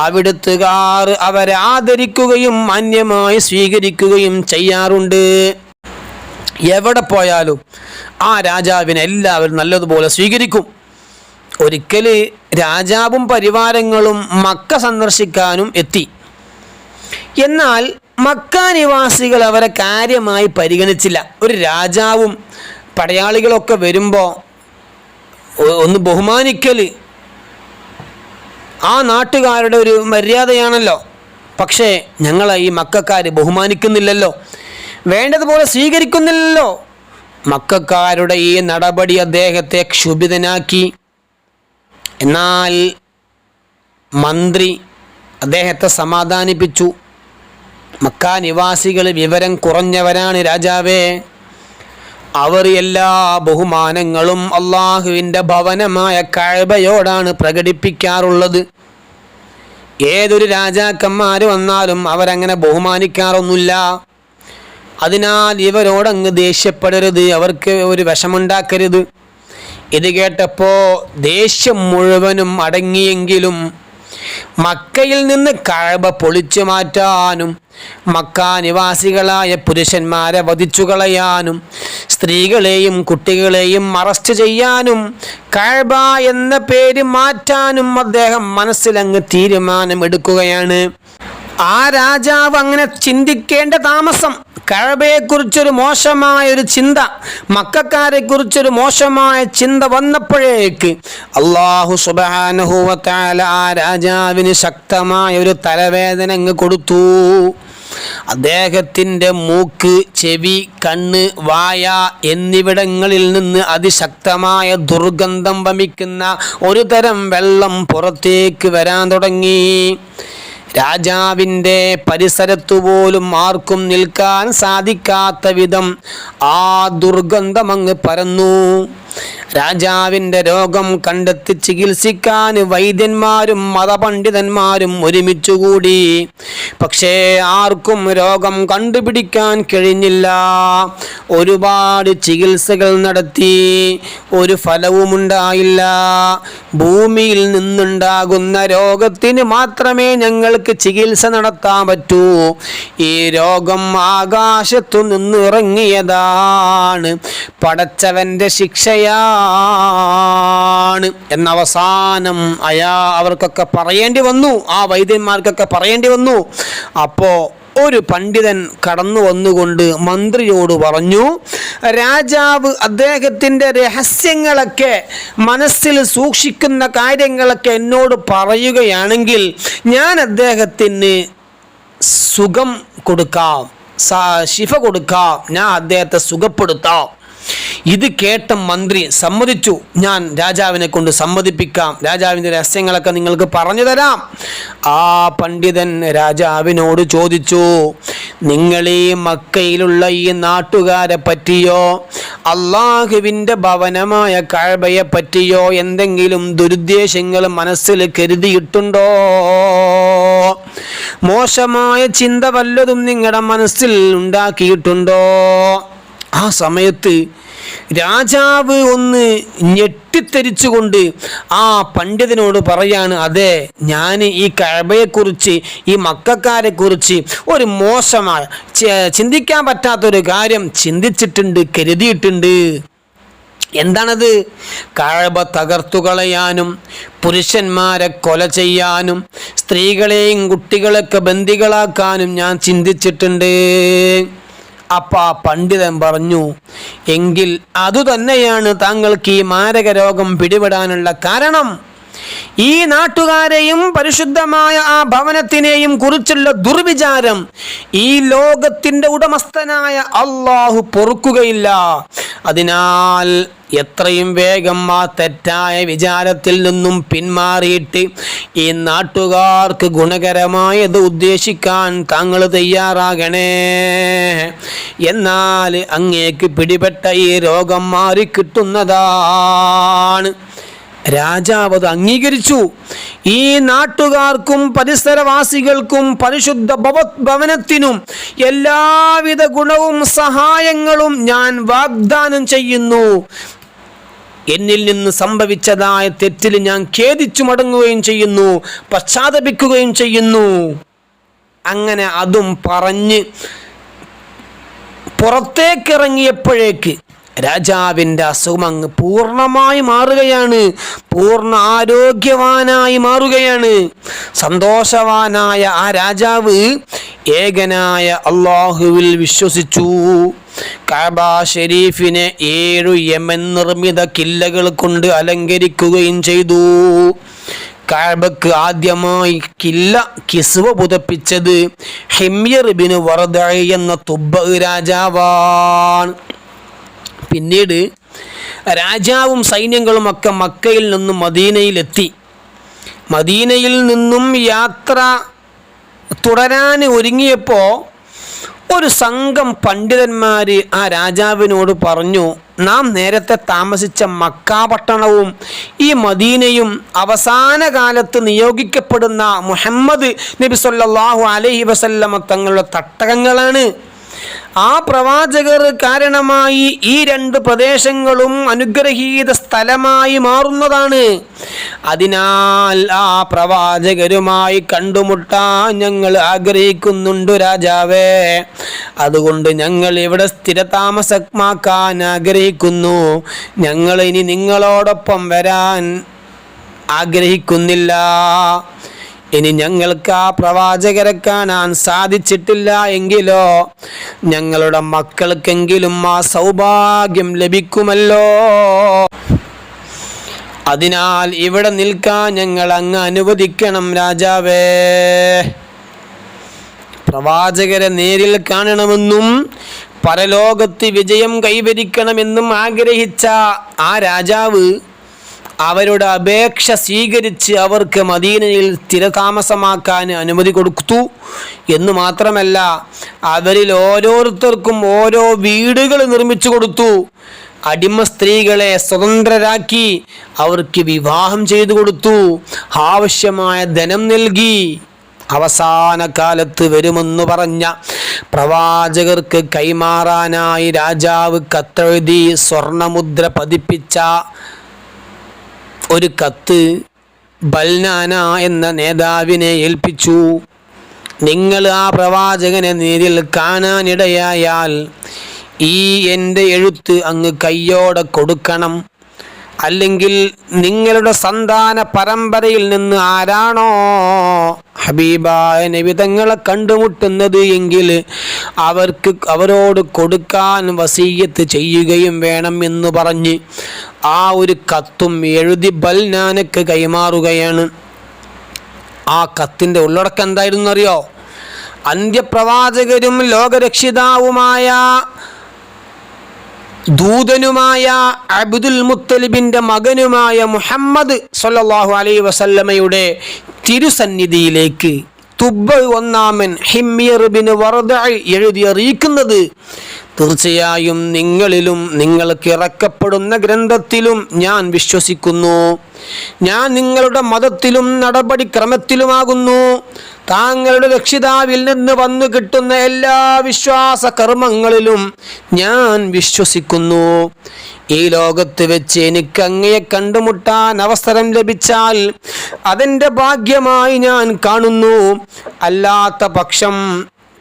അവിടുത്തുകാർ അവരെ ആദരിക്കുകയും മാന്യമായി സ്വീകരിക്കുകയും ചെയ്യാറുണ്ട്. എവിടെ പോയാലും ആ രാജാവിനെ എല്ലാവരും നല്ലതുപോലെ സ്വീകരിക്കും. ഒരിക്കൽ രാജാവും പരിവാരങ്ങളും മക്ക സന്ദർശിക്കാനും എത്തി. എന്നാൽ മക്ക നിവാസികൾ അവരെ കാര്യമായി പരിഗണിച്ചില്ല. ഒരു രാജാവും പടയാളികളൊക്കെ വരുമ്പോൾ ഒന്ന് ബഹുമാനിക്കൽ ആ നാട്ടുകാരുടെ ഒരു മര്യാദയാണല്ലോ. പക്ഷേ ഞങ്ങളെ ഈ മക്കക്കാർ ബഹുമാനിക്കുന്നില്ലല്ലോ. വേണ്ടതുപോലെ സ്വീകരിക്കുന്നില്ലല്ലോ. മക്കക്കാരുടെ ഈ നടപടി അദ്ദേഹത്തെ ക്ഷുഭിതനാക്കി. എന്നാൽ മന്ത്രി അദ്ദേഹത്തെ സമാധാനിപ്പിച്ചു. മക്ക നിവാസികൾ വിവരം കുറഞ്ഞവരാണ് രാജാവേ. അവർ എല്ലാ ബഹുമാനങ്ങളും അള്ളാഹുവിൻ്റെ ഭവനമായ കഅബയോടാണ് പ്രകടിപ്പിക്കാറുള്ളത്. ഏതൊരു രാജാക്കന്മാർ വന്നാലും അവരങ്ങനെ ബഹുമാനിക്കാറൊന്നുമില്ല. അതിനാൽ ഇവരോടങ്ങ് ദേഷ്യപ്പെടരുത്, അവർക്ക് ഒരു വിഷമുണ്ടാക്കരുത്. ഇത് കേട്ടപ്പോൾ ദേഷ്യം മുഴുവനും അടങ്ങിയെങ്കിലും മക്കയിൽ നിന്ന് കഅബ പൊളിച്ചു മാറ്റാനും മക്ക നിവാസികളായ പുരുഷന്മാരെ വധിച്ചു കളയാനും സ്ത്രീകളെയും കുട്ടികളെയും അറസ്റ്റ് ചെയ്യാനും കഅബ എന്ന പേര് മാറ്റാനും അദ്ദേഹം മനസ്സിലങ്ങ് തീരുമാനമെടുക്കുകയാണ്. ആ രാജാവ് അങ്ങനെ ചിന്തിക്കേണ്ട താമസം, കഅബയെക്കുറിച്ചൊരു മോശമായൊരു ചിന്ത, മക്കക്കാരെക്കുറിച്ചൊരു മോശമായ ചിന്ത വന്നപ്പോഴേക്ക് അല്ലാഹു സുബ്ഹാനഹു വ തആല ആ രാജാവിന് ശക്തമായ ഒരു തലവേദന അങ്ങ് കൊടുത്തു. അദ്ദേഹത്തിൻ്റെ മൂക്ക്, ചെവി, കണ്ണ്, വായ എന്നിവിടങ്ങളിൽ നിന്ന് അതിശക്തമായ ദുർഗന്ധം വമിക്കുന്ന ഒരു തരം വെള്ളം പുറത്തേക്ക് വരാൻ തുടങ്ങി. രാജാവിൻ്റെ പരിസരത്തു പോലും ആർക്കും നിൽക്കാൻ സാധിക്കാത്ത വിധം ആ ദുർഗന്ധം അങ്ങ് പരന്നു. രാജാവിൻ്റെ രോഗം കണ്ടെത്തി ചികിത്സിക്കാൻ വൈദ്യന്മാരും മതപണ്ഡിതന്മാരും ഒരുമിച്ചുകൂടി. പക്ഷേ ആർക്കും രോഗം കണ്ടുപിടിക്കാൻ കഴിഞ്ഞില്ല. ഒരുപാട് ചികിത്സകൾ നടത്തി, ഒരു ഫലവുമുണ്ടായില്ല. ഭൂമിയിൽ നിന്നുണ്ടാകുന്ന രോഗത്തിന് മാത്രമേ ഞങ്ങൾക്ക് ചികിത്സ നടത്താൻ പറ്റൂ. ഈ രോഗം ആകാശത്തു നിന്നിറങ്ങിയതാണ്, പടച്ചവൻ്റെ ശിക്ഷയാണ് എന്നവസാനം അവർക്കൊക്കെ പറയേണ്ടി വന്നു, ആ വൈദ്യന്മാർക്കൊക്കെ പറയേണ്ടി വന്നു. അപ്പോൾ ഒരു പണ്ഡിതൻ കടന്നു വന്നുകൊണ്ട് മന്ത്രിയോട് പറഞ്ഞു, രാജാവ് അദ്ദേഹത്തിൻ്റെ രഹസ്യങ്ങളൊക്കെ, മനസ്സിൽ സൂക്ഷിക്കുന്ന കാര്യങ്ങളൊക്കെ എന്നോട് പറയുകയാണെങ്കിൽ ഞാൻ അദ്ദേഹത്തിന് സുഖം കൊടുക്കാം, ശിഫ കൊടുക്കാം, ഞാൻ അദ്ദേഹത്തെ സുഖപ്പെടുത്താം. ഇത് കേട്ട മന്ത്രി സമ്മതിച്ചു, ഞാൻ രാജാവിനെ കൊണ്ട് സമ്മതിപ്പിക്കാം, രാജാവിൻ്റെ രഹസ്യങ്ങളൊക്കെ നിങ്ങൾക്ക് പറഞ്ഞു തരാം. ആ പണ്ഡിതൻ രാജാവിനോട് ചോദിച്ചു, നിങ്ങൾ ഈ മക്കയിലുള്ള ഈ നാട്ടുകാരെ പറ്റിയോ അള്ളാഹുവിൻ്റെ ഭവനമായ കഅബയെ പറ്റിയോ എന്തെങ്കിലും ദുരുദ്ദേശങ്ങൾ മനസ്സിൽ കരുതിയിട്ടുണ്ടോ? മോശമായ ചിന്ത വല്ലതും നിങ്ങളുടെ മനസ്സിൽ ഉണ്ടാക്കിയിട്ടുണ്ടോ? ആ സമയത്ത് രാജാവ് ഒന്ന് ഞെട്ടിത്തെരിച്ചുകൊണ്ട് ആ പണ്ഡിതനോട് പറയാണ്, അതെ, ഞാൻ ഈ കഅബയെക്കുറിച്ച്, ഈ മക്കക്കാരെക്കുറിച്ച് ഒരു മോശമായ, ചിന്തിക്കാൻ പറ്റാത്തൊരു കാര്യം ചിന്തിച്ചിട്ടുണ്ട്, കരുതിയിട്ടുണ്ട്. എന്താണത്? കഅബ തകർത്തു കളയാനും പുരുഷന്മാരെ കൊല ചെയ്യാനും സ്ത്രീകളെയും കുട്ടികളെയൊക്കെ ബന്ദികളാക്കാനും ഞാൻ ചിന്തിച്ചിട്ടുണ്ട്. അപ്പം ആ പണ്ഡിതൻ പറഞ്ഞു, എങ്കിൽ അതുതന്നെയാണ് താങ്കൾക്ക് ഈ മാരക രോഗം പിടിപെടാനുള്ള കാരണം. ഈ നാട്ടുകാരെയും പരിശുദ്ധമായ ആ ഭവനത്തിനെയും കുറിച്ചുള്ള ദുർവിചാരം ഈ ലോകത്തിൻ്റെ ഉടമസ്ഥനായ അല്ലാഹു പൊറുക്കുകയില്ല. അതിനാൽ എത്രയും വേഗം ആ തെറ്റായ വിചാരത്തിൽ നിന്നും പിന്മാറിയിട്ട് ഈ നാട്ടുകാർക്ക് ഗുണകരമായത് ഉദ്ദേശിക്കാൻ താങ്കൾ തയ്യാറാകണേ. എന്നാൽ അങ്ങേക്ക് പിടിപെട്ട ഈ രോഗം മാറിക്കിട്ടുന്നതാണ്. രാജാവ് അത് അംഗീകരിച്ചു. ഈ നാട്ടുകാർക്കും പരിസരവാസികൾക്കും പരിശുദ്ധ ഭവനത്തിനും എല്ലാവിധ ഗുണവും സഹായങ്ങളും ഞാൻ വാഗ്ദാനം ചെയ്യുന്നു. എന്നിൽ നിന്ന് സംഭവിച്ചതായ തെറ്റിൽ ഞാൻ ഖേദിച്ചു മടങ്ങുകയും ചെയ്യുന്നു, പശ്ചാത്തപിക്കുകയും ചെയ്യുന്നു. അങ്ങനെ അതും പറഞ്ഞ് പുറത്തേക്കിറങ്ങിയപ്പോഴേക്ക് രാജാവിൻ്റെ അസുഖം അങ്ങ് പൂർണ്ണമായി മാറുകയാണ്, പൂർണ്ണ ആരോഗ്യവാനായി മാറുകയാണ്. സന്തോഷവാനായ ആ രാജാവ് ഏകനായ അല്ലാഹുവിൽ വിശ്വസിച്ചു. കഅബ ഷരീഫിനെ 7 യമൻ നിർമ്മിത കില്ലകൾ കൊണ്ട് അലങ്കരിക്കുകയും ചെയ്തു. കഅബക്ക് ആദ്യമായി കിസ്വ പുതപ്പിച്ചത് ഹിമ്യർ ബിൻ വറദ എന്ന തുബ്ബ രാജാവാണ്. പിന്നീട് രാജാവും സൈന്യങ്ങളുമൊക്കെ മക്കയിൽ നിന്നും മദീനയിലെത്തി. മദീനയിൽ നിന്നും യാത്ര തുടരാൻ ഒരുങ്ങിയപ്പോൾ ഒരു സംഘം പണ്ഡിതന്മാർ ആ രാജാവിനോട് പറഞ്ഞു, നാം നേരത്തെ താമസിച്ച മക്ക പട്ടണവും ഈ മദീനയും അവസാന കാലത്ത് നിയോഗിക്കപ്പെടുന്ന മുഹമ്മദ് നബി സല്ലല്ലാഹു അലൈഹി വസല്ലമ തങ്ങളുടെ തട്ടകങ്ങളാണ്. ആ പ്രവാചകർ കാരണമായി ഈ രണ്ട് പ്രദേശങ്ങളും അനുഗ്രഹീത സ്ഥലമായി മാറുന്നതാണ്. അതിനാൽ ആ പ്രവാചകരുമായി കണ്ടുമുട്ടാൻ ഞങ്ങൾ ആഗ്രഹിക്കുന്നുണ്ട് രാജാവേ. അതുകൊണ്ട് ഞങ്ങൾ ഇവിടെ സ്ഥിരതാമസമാക്കാൻ ആഗ്രഹിക്കുന്നു. ഞങ്ങൾ ഇനി നിങ്ങളോടൊപ്പം വരാൻ ആഗ്രഹിക്കുന്നില്ല. ഇനി ഞങ്ങൾക്ക് ആ പ്രവാചകരെ കാണാൻ സാധിച്ചിട്ടില്ല എങ്കിലോ ഞങ്ങളുടെ മക്കൾക്കെങ്കിലും ആ സൗഭാഗ്യം ലഭിക്കുമല്ലോ. അതിനാൽ ഇവിടെ നിൽക്കാൻ ഞങ്ങൾ അങ്ങ് അനുവദിക്കണം രാജാവേ. പ്രവാചകരെ നേരിൽ കാണണമെന്നും പരലോകത്ത് വിജയം കൈവരിക്കണമെന്നും ആഗ്രഹിച്ച ആ രാജാവ് അവരുടെ അപേക്ഷ സ്വീകരിച്ച് അവർക്ക് മദീനയിൽ സ്ഥിരതാമസമാക്കാൻ അനുമതി കൊടുത്തു എന്ന് മാത്രമല്ല, അവരിൽ ഓരോരുത്തർക്കും ഓരോ വീടുകൾ നിർമ്മിച്ചു കൊടുത്തു. അടിമ സ്ത്രീകളെ സ്വതന്ത്രരാക്കി അവർക്ക് വിവാഹം ചെയ്തു കൊടുത്തു. ആവശ്യമായ ധനം നൽകി. അവസാന കാലത്ത് വരുമെന്ന് പറഞ്ഞ പ്രവാചകർക്ക് കൈമാറാനായി രാജാവ് കത്തെഴുതി സ്വർണമുദ്ര പതിപ്പിച്ച ഒരു കത്ത് ബൽനാന എന്ന നേതാവിനെ ഏൽപ്പിച്ചു. നിങ്ങൾ ആ പ്രവാചകനെ നേരിൽ കാണാനിടയായാൽ ഈ എൻ്റെ എഴുത്ത് അങ്ങ് കയ്യോടെ കൊടുക്കണം. അല്ലെങ്കിൽ നിങ്ങളുടെ സന്താന പരമ്പരയിൽ നിന്ന് ആരാണോ ഹബീബായ നബി തങ്ങളെ കണ്ടുമുട്ടുന്നത് എങ്കിൽ അവരോട് കൊടുക്കാൻ വസീയത്ത് ചെയ്യുകയും വേണം എന്ന് പറഞ്ഞ് ആ ഒരു കത്തും എഴുതി ബൽനാനക്ക് കൈമാറുകയാണ്. ആ കത്തിൻ്റെ ഉള്ളടക്കം എന്തായിരുന്നു അറിയോ? അന്ത്യപ്രവാചകരും ലോകരക്ഷിതാവുമായ ദൂതനുമായ അബ്ദുൽ മുത്തലിബിൻ്റെ മകനുമായ മുഹമ്മദ് സല്ലല്ലാഹു അലൈഹി വസല്ലമയുടെ തിരുസന്നിധിയിലേക്ക് തുബ്ബ ഒന്നാമൻ ഹിമ്യർ ബിൻ വറദ എഴുതി അറിയിക്കുന്നത്, തീർച്ചയായും നിങ്ങളിലും നിങ്ങൾക്ക് ഇറക്കപ്പെടുന്ന ഗ്രന്ഥത്തിലും ഞാൻ വിശ്വസിക്കുന്നു. ഞാൻ നിങ്ങളുടെ മതത്തിലും നടപടിക്രമത്തിലുമാകുന്നു. താങ്കളുടെ രക്ഷിതാവിൽ നിന്ന് വന്നു കിട്ടുന്ന എല്ലാ വിശ്വാസ കർമ്മങ്ങളിലും ഞാൻ വിശ്വസിക്കുന്നു. ഈ ലോകത്ത് വെച്ച് എനിക്ക് അങ്ങയെ കണ്ടുമുട്ടാൻ അവസരം ലഭിച്ചാൽ അതെൻ്റെ ഭാഗ്യമായി ഞാൻ കാണുന്നു. അല്ലാത്ത പക്ഷം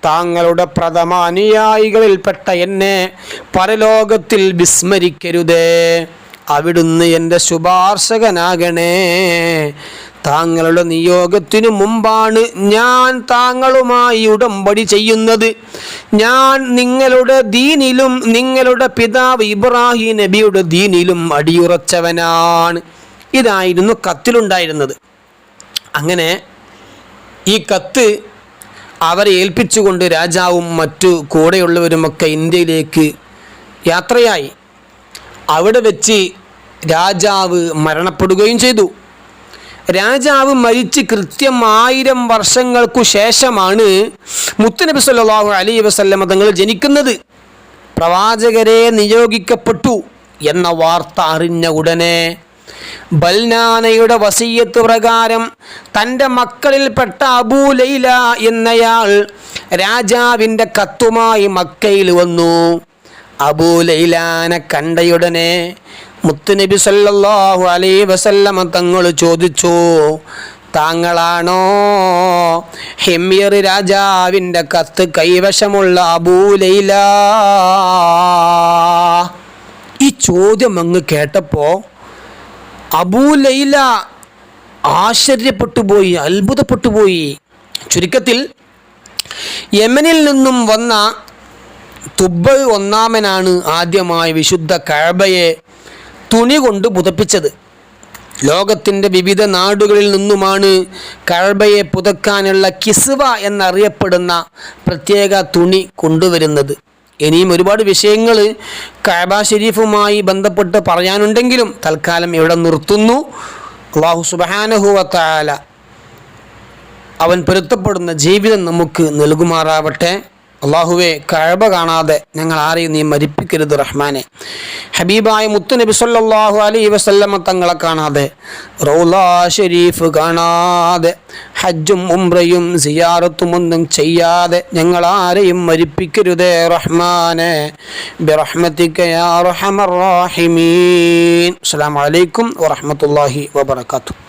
താങ്കളുടെ പ്രഥമ അനുയായികളിൽപ്പെട്ട എന്നെ പരലോകത്തിൽ വിസ്മരിക്കരുതേ. അവിടുന്ന് എൻ്റെ ശുപാർശകനാകണേ. താങ്കളുടെ നിയോഗത്തിനു മുമ്പാണ് ഞാൻ താങ്കളുമായി ഉടമ്പടി ചെയ്യുന്നത്. ഞാൻ നിങ്ങളുടെ ദീനിലും നിങ്ങളുടെ പിതാവ് ഇബ്രാഹിം നബിയുടെ ദീനിലും അടിയുറച്ചവനാണ്. ഇതായിരുന്നു കത്തിലുണ്ടായിരുന്നത്. അങ്ങനെ ഈ കത്ത് അവരെ ഏൽപ്പിച്ചുകൊണ്ട് രാജാവും മറ്റു കൂടെയുള്ളവരുമൊക്കെ ഇന്ത്യയിലേക്ക് യാത്രയായി. അവിടെ വെച്ച് രാജാവ് മരണപ്പെടുകയും ചെയ്തു. രാജാവ് മരിച്ച് കൃത്യം 1000 വർഷങ്ങൾക്കു ശേഷമാണ് മുത്തുനബി സല്ലല്ലാഹു അലൈഹി വസല്ലമ തങ്ങൾ ജനിക്കുന്നത്. പ്രവാചകരെ നിയോഗിക്കപ്പെട്ടു എന്ന വാർത്ത അറിഞ്ഞ ഉടനെ ബൽനാനയുടെ വസിയ്യത്ത് പ്രകാരം തൻ്റെ മക്കളിൽപ്പെട്ട അബൂ ലൈല എന്നയാൾ രാജാവിൻ്റെ കത്തുമായി മക്കയിൽ വന്നു. അബൂ ലൈലാനെ കണ്ടയുടനെ മുത്തുനബി സല്ലല്ലാഹു അലൈഹി വസല്ലമ തങ്ങൾ ചോദിച്ചു, താങ്കളാണോ ഹിമ്യർ രാജാവിൻ്റെ കത്ത് കൈവശമുള്ള അബൂ ലൈല? ഈ ചോദ്യം അങ്ങ് കേട്ടപ്പോൾ അബൂ ലൈല ആശ്ചര്യപ്പെട്ടുപോയി, അത്ഭുതപ്പെട്ടുപോയി. ചുരുക്കത്തിൽ യമനിൽ നിന്നും വന്ന തുബ്ബ ഒന്നാമനാണ് ആദ്യമായി വിശുദ്ധ കഅബയെ തുണി കൊണ്ട് പുതപ്പിച്ചത്. ലോകത്തിൻ്റെ വിവിധ നാടുകളിൽ നിന്നുമാണ് കഅബയെ പുതക്കാനുള്ള കിസ്വ എന്നറിയപ്പെടുന്ന പ്രത്യേക തുണി കൊണ്ടുവരുന്നത്. ഇനിയും ഒരുപാട് വിഷയങ്ങൾ കഅബ ഷരീഫുമായി ബന്ധപ്പെട്ട് പറയാനുണ്ടെങ്കിലും തൽക്കാലം ഇവിടെ നിർത്തുന്നു. അല്ലാഹു സുബ്ഹാനഹു വ തആല അവൻ പൊരുത്തപ്പെടുന്ന ജീവിതം നമുക്ക് നൽകുമാറാവട്ടെ. അള്ളാഹുവെ, കഅബ കാണാതെ ഞങ്ങൾ ആരെയും നീ മരിപ്പിക്കരുത് റഹ്മാനെ. ഹബീബായ മുത്തുനബി സല്ലല്ലാഹു അലൈഹി വസല്ലമ തങ്ങളെ കാണാതെ, റൗള ഷരീഫ് കാണാതെ, ഹജ്ജും ഉംറയും സിയാറത്തും ഒന്നും ചെയ്യാതെ ഞങ്ങൾ ആരെയും മരിപ്പിക്കരുതേ റഹ്മാനെ. ബിറഹ്മതിക യാ അർഹമർ റഹീമീൻ. അസ്സലാമു അലൈക്കും വറഹ്മത്തുള്ളാഹി വബറകാതുഹു.